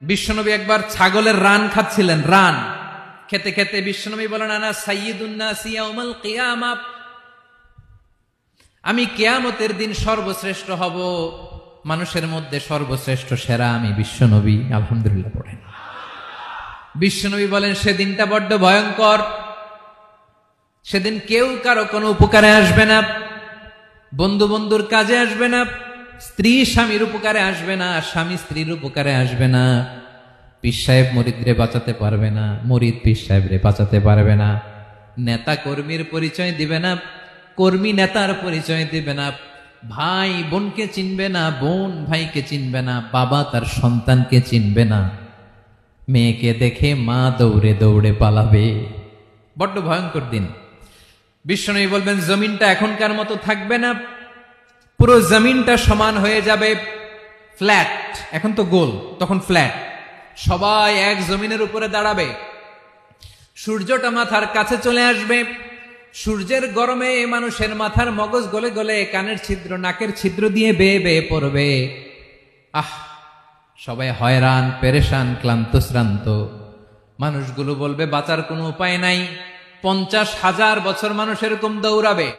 বিশ্বনবী একবার ছাগলের রান খাচ্ছিলেন। রান খেতে খেতে বিশ্বনবী বলেন, আনা সাইয়্যিদুন নাসি ইয়াউমাল কিয়ামা, আমি কিয়ামতের দিন সর্বশ্রেষ্ঠ হব, মানুষের মধ্যে সর্বশ্রেষ্ঠ সেরা আমি বিশ্বনবী। আলহামদুলিল্লাহ পড়েন। বিশ্বনবী বলেন, সেদিনটা বড্ড ভয়ঙ্কর, সেদিন কেউ কারো কোনো উপকারে আসবে না, বন্ধু বন্ধুর কাজে আসবে না, স্ত্রী স্বামীর উপকারে আসবে না, স্বামী স্ত্রীর উপকারে আসবে না, পীর সাহেব মুরিদরে বাঁচাতে পারবে না, মুরিদ পীর সাহেবরে বাঁচাতে পারবে না, নেতা কর্মীর পরিচয় দিবে না, কর্মী নেতার পরিচয় দিবে না, ভাই বোনকে চিনবে না, বোন ভাইকে চিনবে না, বাবা তার সন্তানকে চিনবে না, মেয়েকে দেখে মা দৌড়ে দৌড়ে পালাবে। বড্ড ভয়ঙ্কর দিন। বিশ্বনবী বলবেন, জমিনটা এখনকার মতো থাকবে না, পুরো জমিনটা সমান হয়ে যাবে, ফ্ল্যাট। এখন তো গোল, তখন ফ্ল্যাট। সবাই এক জমিনের উপরে দাঁড়াবে, সূর্যটা মাথার কাছে চলে আসবে, সূর্যের গরমে মানুষের মাথার মগজ গলে গলে কানের ছিদ্র নাকের ছিদ্র দিয়ে বেয়ে বেয়ে পড়বে। সবাই হয়রান, পেরেশান, ক্লান্ত শ্রান্ত। মানুষগুলো বলবে বাঁচার কোনো উপায় নাই। 50,000 বছর মানুষ এরকম দৌড়াবে।